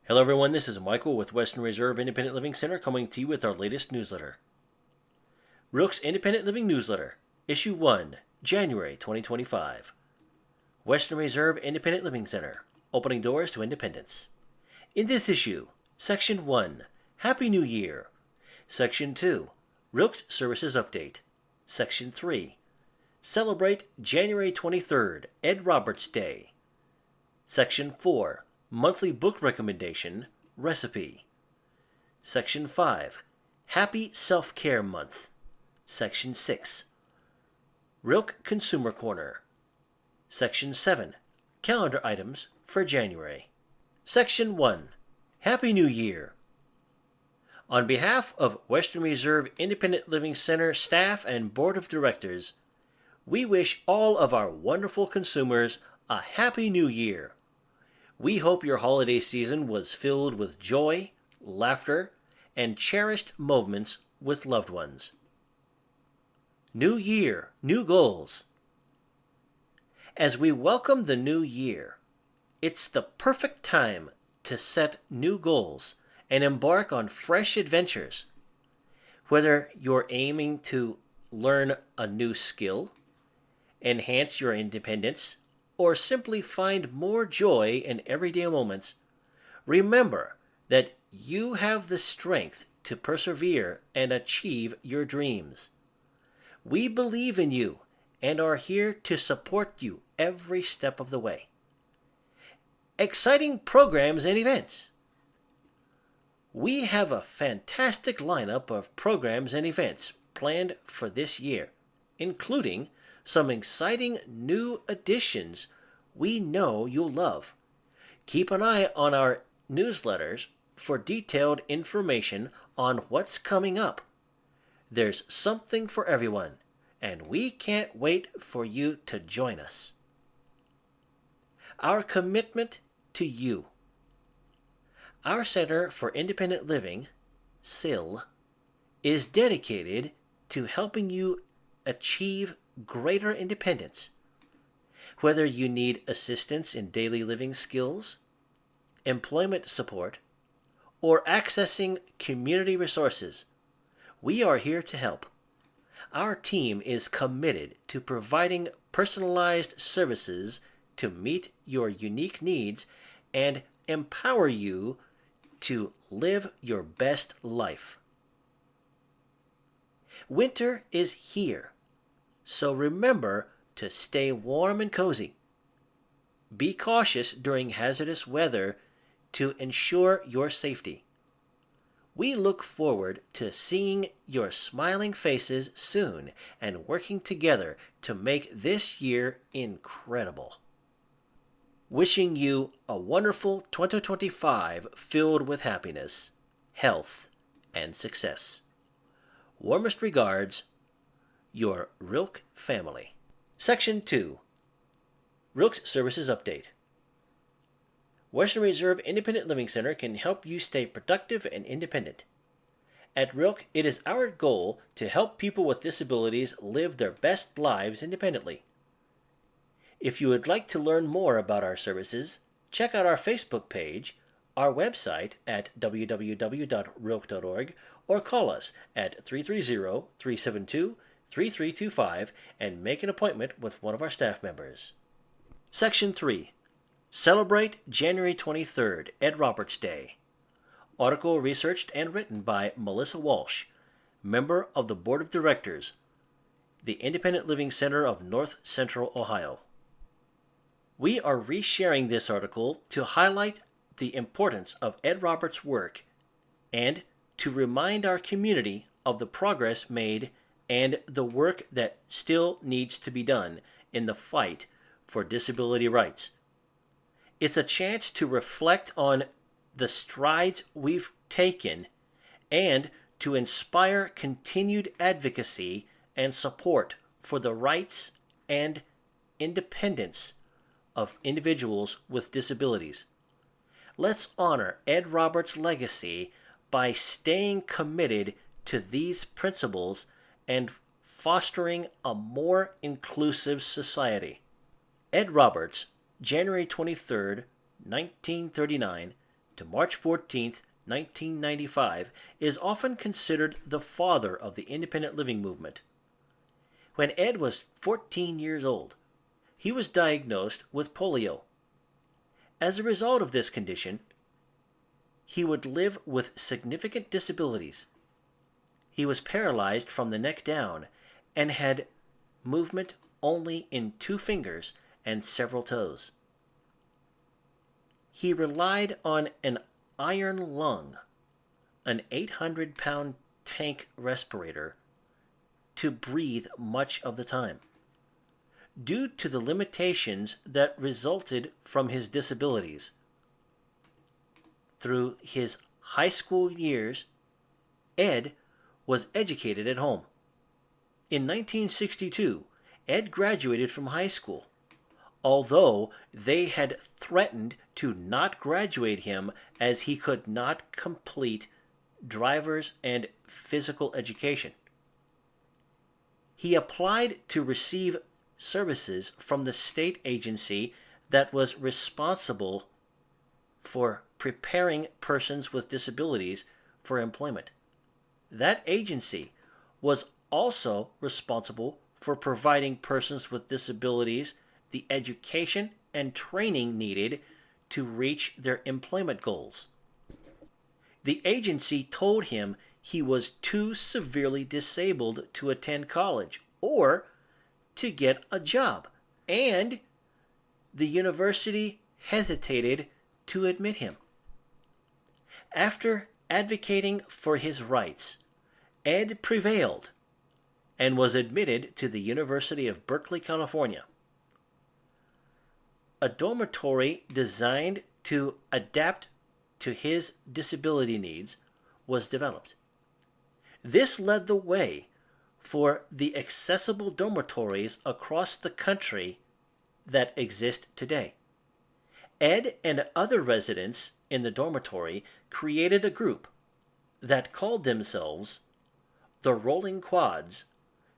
Hello everyone, this is Michael with Western Reserve Independent Living Center coming to you with our latest newsletter. Wrilc's Independent Living Newsletter, Issue 1, January 2025. Western Reserve Independent Living Center, Opening Doors to Independence. In this issue, Section 1, Happy New Year. Section 2, Wrilc's Services Update. Section 3, Celebrate January 23rd, Ed Roberts Day. Section 4, Monthly Book Recommendation, Recipe. Section 5, Happy Self-Care Month. Section 6, Wrilc Consumer Corner. Section 7, Calendar Items for January. Section 1, Happy New Year. On behalf of Western Reserve Independent Living Center staff and Board of Directors, we wish all of our wonderful consumers a Happy New Year. We hope your holiday season was filled with joy, laughter, and cherished moments with loved ones. New Year, new goals. As we welcome the new year, it's the perfect time to set new goals and embark on fresh adventures. Whether you're aiming to learn a new skill, enhance your independence, or simply find more joy in everyday moments, remember that you have the strength to persevere and achieve your dreams. We believe in you and are here to support you every step of the way. Exciting programs and events. We have a fantastic lineup of programs and events planned for this year, including some exciting new additions we know you'll love. Keep an eye on our newsletters for detailed information on what's coming up. There's something for everyone, and we can't wait for you to join us. Our commitment to you. Our Center for Independent Living, CIL, is dedicated to helping you achieve greater independence. Whether you need assistance in daily living skills, employment support, or accessing community resources, we are here to help. Our team is committed to providing personalized services to meet your unique needs and empower you to live your best life. Winter is here. So remember to stay warm and cozy. Be cautious during hazardous weather to ensure your safety. We look forward to seeing your smiling faces soon and working together to make this year incredible. Wishing you a wonderful 2025 filled with happiness, health, and success. Warmest regards, your Wrilc family. Section 2, Wrilc's Services Update. Western Reserve Independent Living Center can help you stay productive and independent. At Wrilc, it is our goal to help people with disabilities live their best lives independently. If you would like to learn more about our services, check out our Facebook page, our website at www.wrilc.org, or call us at 330-372-3325 and make an appointment with one of our staff members. Section 3, Celebrate January 23rd, Ed Roberts Day. Article researched and written by Melissa Walsh, member of the Board of Directors, the Independent Living Center of North Central Ohio. We are resharing this article to highlight the importance of Ed Roberts' work and to remind our community of the progress made and the work that still needs to be done in the fight for disability rights. It's a chance to reflect on the strides we've taken and to inspire continued advocacy and support for the rights and independence of individuals with disabilities. Let's honor Ed Roberts' legacy by staying committed to these principles and fostering a more inclusive society. Ed Roberts, January 23, 1939 to March 14, 1995, is often considered the father of the independent living movement. When Ed was 14 years old, he was diagnosed with polio. As a result of this condition, he would live with significant disabilities. He was paralyzed from the neck down and had movement only in 2 fingers and several toes. He relied on an iron lung, an 800-pound tank respirator, to breathe much of the time. Due to the limitations that resulted from his disabilities, through his high school years, Ed was educated at home. In 1962, Ed graduated from high school, although they had threatened to not graduate him as he could not complete driver's and physical education. He applied to receive services from the state agency that was responsible for preparing persons with disabilities for employment. That agency was also responsible for providing persons with disabilities the education and training needed to reach their employment goals. The agency told him he was too severely disabled to attend college or to get a job, and the university hesitated to admit him. After advocating for his rights, Ed prevailed and was admitted to the University of Berkeley, California. A dormitory designed to adapt to his disability needs was developed. This led the way for the accessible dormitories across the country that exist today. Ed and other residents in the dormitory created a group that called themselves the Rolling Quads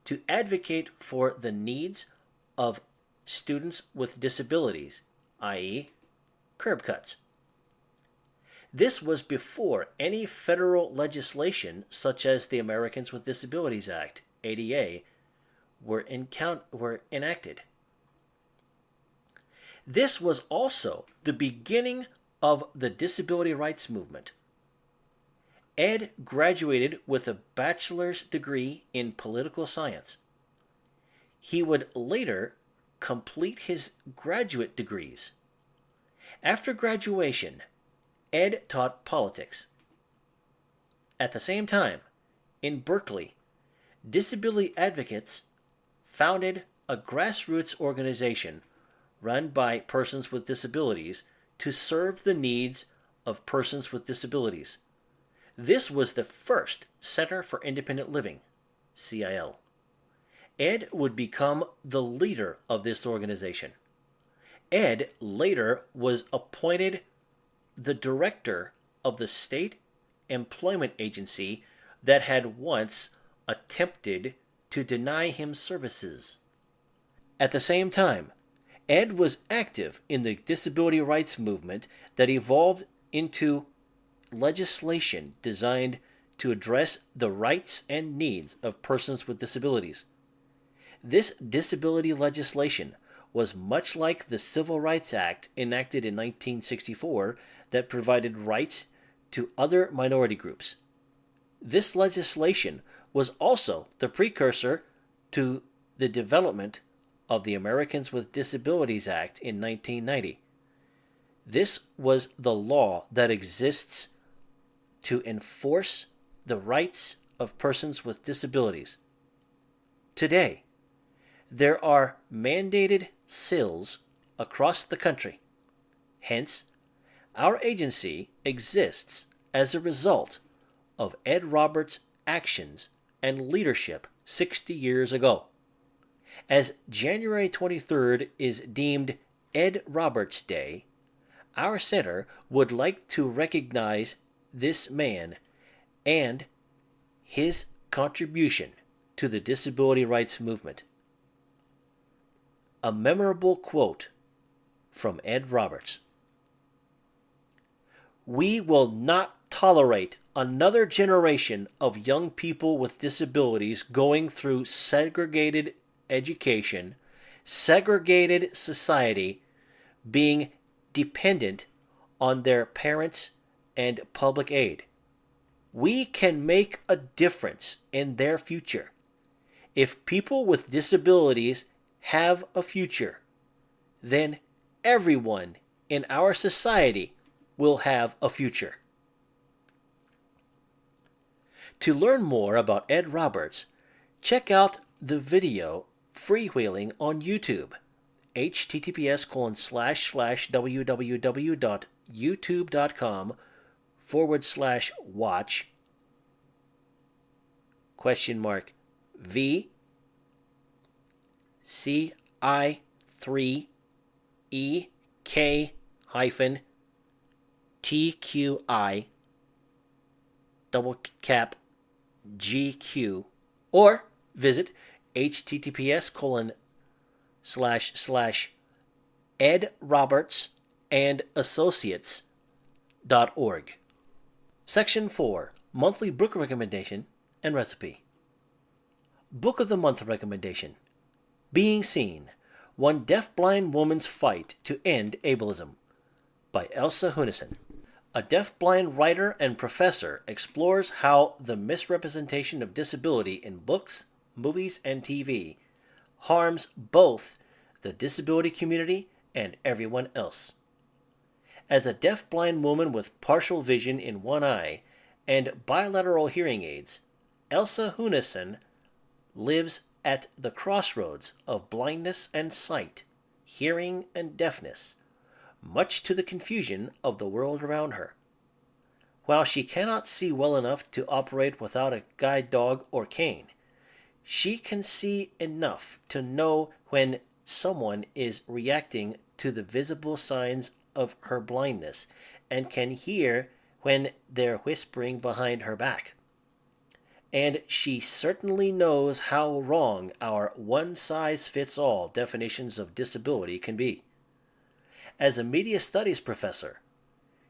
to advocate for the needs of students with disabilities, i.e., curb cuts. This was before any federal legislation such as the Americans with Disabilities Act, ADA, were enacted. This was also the beginning of the disability rights movement. Ed graduated with a bachelor's degree in political science. He would later complete his graduate degrees. After graduation, Ed taught politics. At the same time, in Berkeley, disability advocates founded a grassroots organization run by persons with disabilities to serve the needs of persons with disabilities. This was the first Center for Independent Living, CIL. Ed would become the leader of this organization. Ed later was appointed the director of the state employment agency that had once attempted to deny him services. At the same time, Ed was active in the disability rights movement that evolved into legislation designed to address the rights and needs of persons with disabilities. This disability legislation was much like the Civil Rights Act enacted in 1964 that provided rights to other minority groups. This legislation was also the precursor to the development of the Americans with Disabilities Act in 1990. This was the law that exists to enforce the rights of persons with disabilities. Today, there are mandated CILs across the country. Hence, our agency exists as a result of Ed Roberts' actions and leadership 60 years ago. As January 23rd is deemed Ed Roberts Day, our center would like to recognize this man and his contribution to the disability rights movement. A memorable quote from Ed Roberts. We will not tolerate another generation of young people with disabilities going through segregated education, segregated society, being dependent on their parents and public aid. We can make a difference in their future. If people with disabilities have a future, then everyone in our society will have a future. To learn more about Ed Roberts, check out the video Freewheeling on YouTube, https://www.youtube.com/watch V CI3EK-TQI GQ, or visit https://edrobertsandassociates.org. Section 4. Monthly Book Recommendation and Recipe. Book of the Month Recommendation. Being Seen. One Deaf-Blind Woman's Fight to End Ableism by Elsa Hunnesen. A deaf-blind writer and professor explores how the misrepresentation of disability in books, movies, and TV harms both the disability community and everyone else. As a deaf-blind woman with partial vision in one eye and bilateral hearing aids, Elsa Hunnesen lives at the crossroads of blindness and sight, hearing and deafness, much to the confusion of the world around her. While she cannot see well enough to operate without a guide dog or cane, she can see enough to know when someone is reacting to the visible signs of her blindness and can hear when they're whispering behind her back. And she certainly knows how wrong our one-size-fits-all definitions of disability can be. As a media studies professor,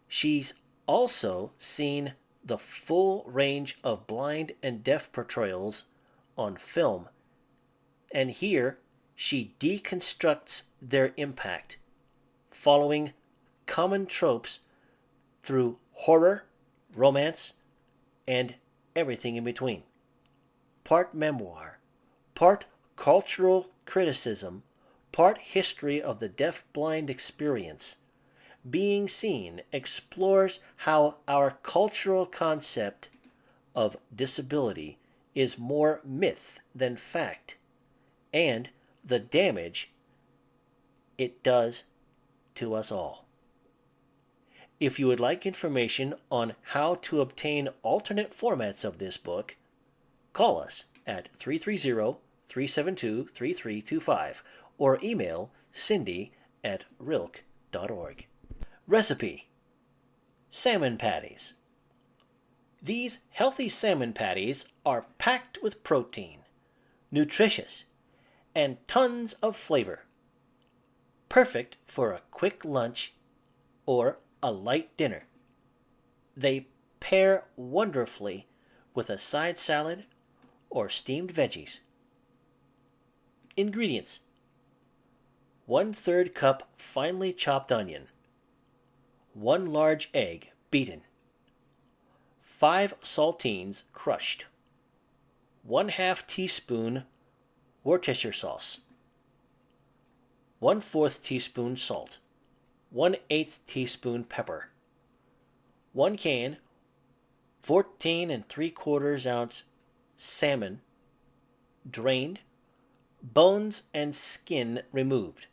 she's also seen the full range of blind and deaf portrayals on film, and here she deconstructs their impact, following common tropes through horror, romance, and everything in between. Part memoir, part cultural criticism, part history of the deaf-blind experience, Being Seen explores how our cultural concept of disability is more myth than fact, and the damage it does to us all. If you would like information on how to obtain alternate formats of this book, call us at 330-372-3325 or email cindy@wrilc.org. Recipe: salmon patties. These healthy salmon patties are packed with protein, nutritious, and tons of flavor. Perfect for a quick lunch or a light dinner. They pair wonderfully with a side salad or steamed veggies. Ingredients: 1/3 cup finely chopped onion, 1 large egg beaten, 5 saltines crushed, 1/2 teaspoon Worcestershire sauce, 1/4 teaspoon salt, 1/8 teaspoon pepper, 1 can 14 3/4 ounce salmon, drained, bones and skin removed,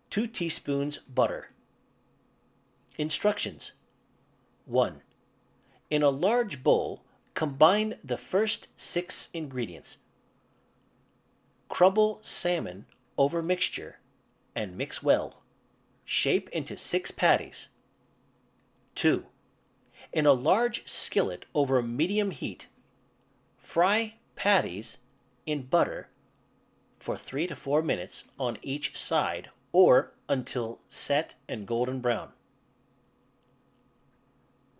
2 teaspoons butter. Instructions: 1. In a large bowl, combine the first 6 ingredients. Crumble salmon over mixture and mix well. Shape into 6 patties. 2. In a large skillet over medium heat, fry patties in butter for 3 to 4 minutes on each side or until set and golden brown.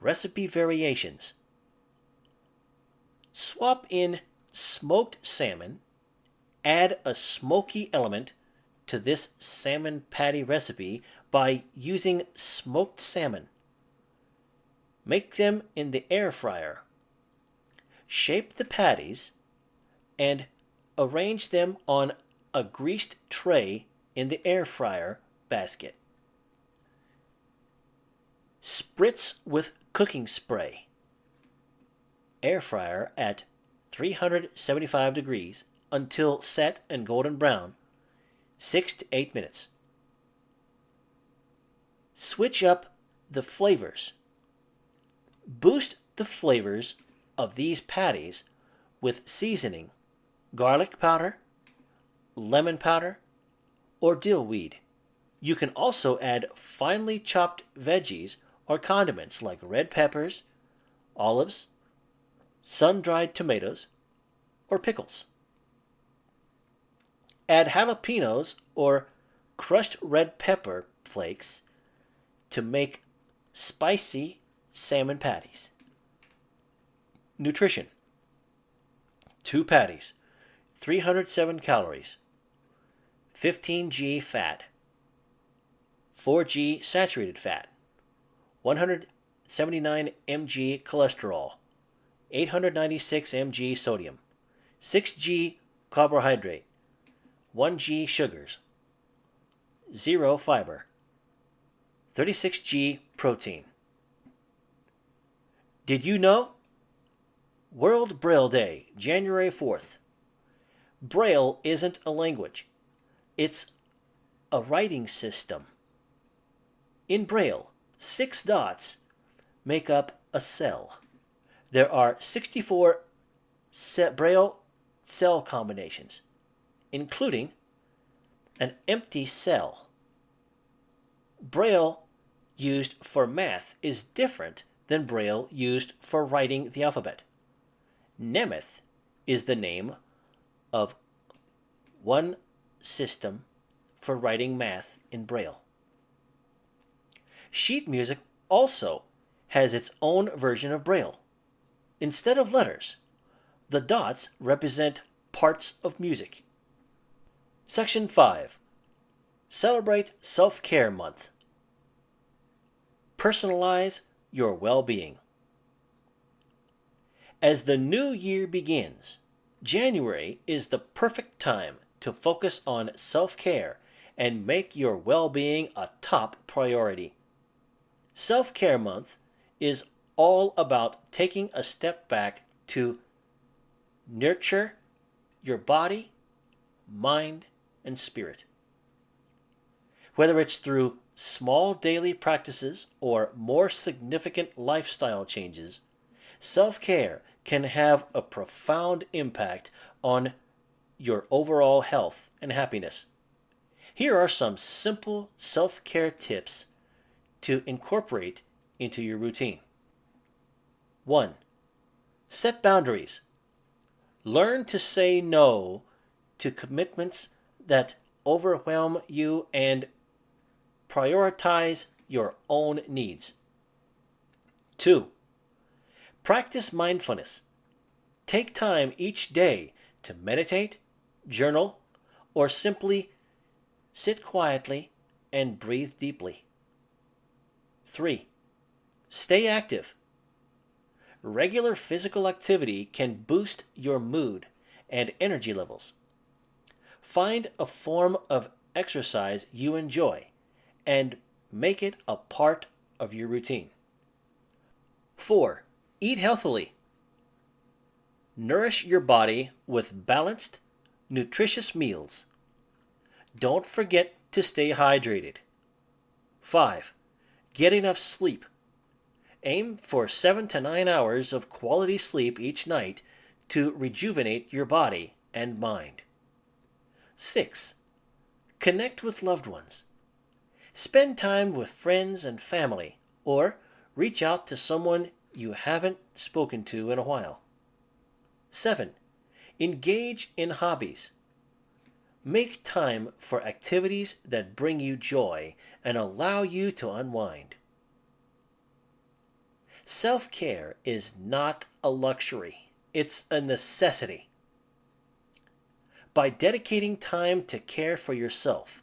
Recipe variations. Swap in smoked salmon. Add a smoky element to this salmon patty recipe by using smoked salmon. Make them in the air fryer. Shape the patties and arrange them on a greased tray in the air fryer basket. Spritz with cooking spray. Air fryer at 375 degrees until set and golden brown, 6 to 8 minutes. Switch up the flavors. Boost the flavors of these patties with seasoning, garlic powder, lemon powder, or dill weed. You can also add finely chopped veggies or condiments like red peppers, olives, sun-dried tomatoes, or pickles. Add jalapenos or crushed red pepper flakes to make spicy salmon patties. Nutrition. 2 patties, 307 calories, 15 g fat, 4 g saturated fat, 179 mg cholesterol, 896 mg sodium, 6 g carbohydrate, 1 g sugars, 0 fiber, 36 g protein. Did you know? World Braille Day, January 4th. Braille isn't a language. It's a writing system. In Braille, 6 dots make up a cell. There are 64 Braille cell combinations, including an empty cell. Braille used for math is different than Braille used for writing the alphabet. Nemeth is the name of one system for writing math in Braille. Sheet music also has its own version of Braille. Instead of letters, the dots represent parts of music. Section 5. Celebrate Self-Care Month. Personalize your well-being. As the new year begins, January is the perfect time to focus on self-care and make your well-being a top priority. Self-Care Month is all about taking a step back to nurture your body, mind, and spirit. Whether it's through small daily practices or more significant lifestyle changes, self-care can have a profound impact on your overall health and happiness. Here are some simple self-care tips to incorporate into your routine. 1. Set boundaries. Learn to say no to commitments that overwhelm you and prioritize your own needs. 2. Practice mindfulness. Take time each day to meditate, journal, or simply sit quietly and breathe deeply. 3. Stay active. Regular physical activity can boost your mood and energy levels. Find a form of exercise you enjoy and make it a part of your routine. 4. Eat healthily. Nourish your body with balanced, nutritious meals. Don't forget to stay hydrated. 5. Get enough sleep. Aim for 7 to 9 hours of quality sleep each night to rejuvenate your body and mind. 6. Connect with loved ones. Spend time with friends and family, or reach out to someone you haven't spoken to in a while. 7. Engage in hobbies. Make time for activities that bring you joy and allow you to unwind. Self-care is not a luxury. It's a necessity. By dedicating time to care for yourself,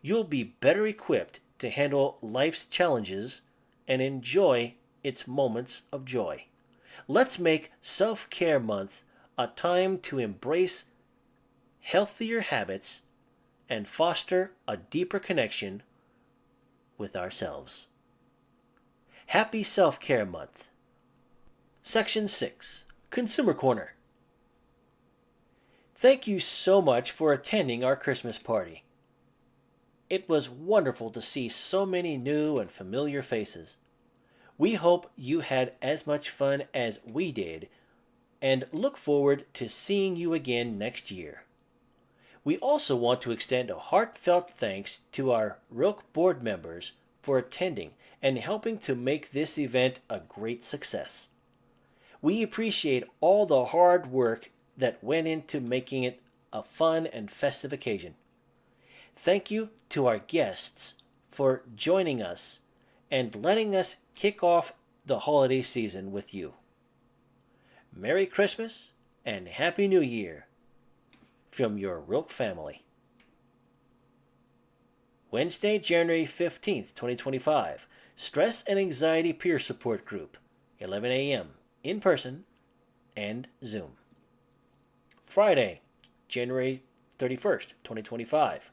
you'll be better equipped to handle life's challenges and enjoy its moments of joy. Let's make Self Care Month a time to embrace healthier habits and foster a deeper connection with ourselves. Happy Self Care Month. Section 6, Consumer Corner. Thank you so much for attending our Christmas party. It was wonderful to see so many new and familiar faces. We hope you had as much fun as we did and look forward to seeing you again next year. We also want to extend a heartfelt thanks to our Wrilc board members for attending and helping to make this event a great success. We appreciate all the hard work that went into making it a fun and festive occasion. Thank you to our guests for joining us and letting us kick off the holiday season with you. Merry Christmas and Happy New Year from your Wrilc family. Wednesday, January 15th, 2025, Stress and Anxiety Peer Support Group, 11 a.m., in person and Zoom. Friday, January 31st, 2025,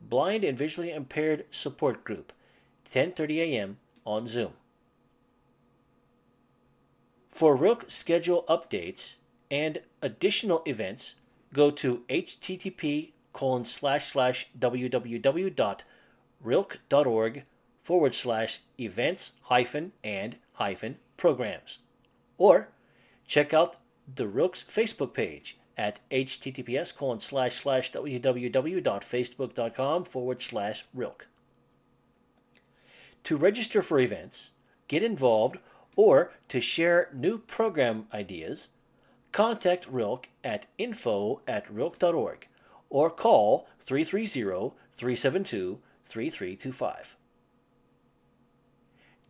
Blind and Visually Impaired Support Group, 10:30 a.m. on Zoom. For Wrilc schedule updates and additional events, go to http://www.wrilc.org/events-and-programs, or check out the Wrilc's Facebook page at https://www.facebook.com/Wrilc. To register for events, get involved, or to share new program ideas, contact Wrilc at info@wrilc.org or call 330-372-3325.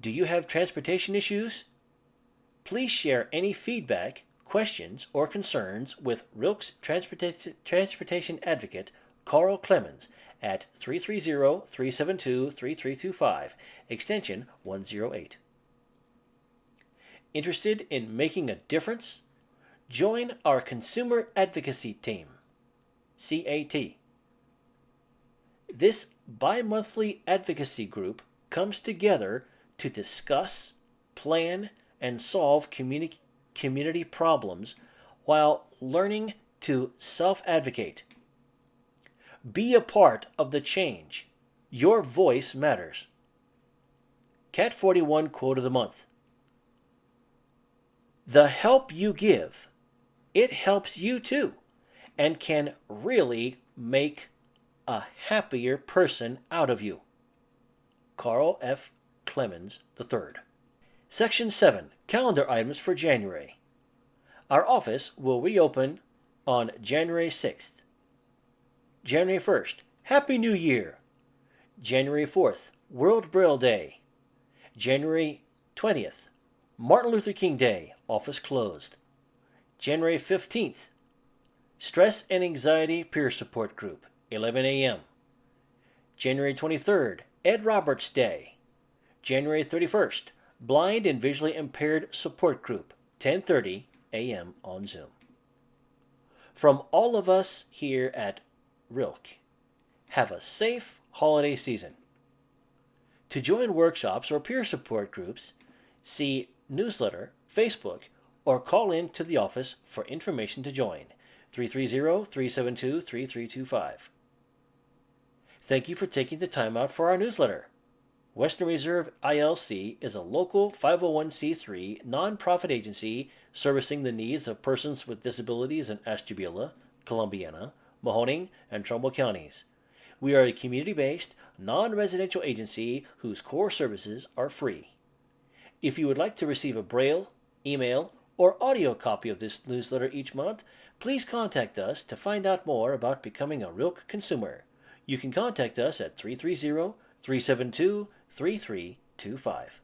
Do you have transportation issues? Please share any feedback, questions, or concerns with Wrilc's transportation advocate, Carl Clemens, at 330-372-3325, extension 108. Interested in making a difference? Join our Consumer Advocacy Team, CAT. This bi-monthly advocacy group comes together to discuss, plan, and solve community problems while learning to self-advocate. Be a part of the change. Your voice matters. Cat 41 Quote of the Month. The help you give, it helps you too, and can really make a happier person out of you. Carl F. Clemens III. Section 7, Calendar Items for January. Our office will reopen on January 6th. January 1st, Happy New Year. January 4th, World Braille Day. January 20th, Martin Luther King Day, office closed. January 15th, Stress and Anxiety Peer Support Group, 11 a.m. January 23rd, Ed Roberts Day. January 31st, Blind and Visually Impaired Support Group, 10:30 a.m. on Zoom. From all of us here at Wrilc, have a safe holiday season. To join workshops or peer support groups, see newsletter, Facebook, or call in to the office for information to join, 330-372-3325. Thank you for taking the time out for our newsletter. Western Reserve ILC is a local 501c3 nonprofit agency servicing the needs of persons with disabilities in Ashtabula, Columbiana, Mahoning, and Trumbull counties. We are a community-based, non-residential agency whose core services are free. If you would like to receive a Braille, email, or audio copy of this newsletter each month, please contact us to find out more about becoming a Wrilc consumer. You can contact us at 330-372-3325.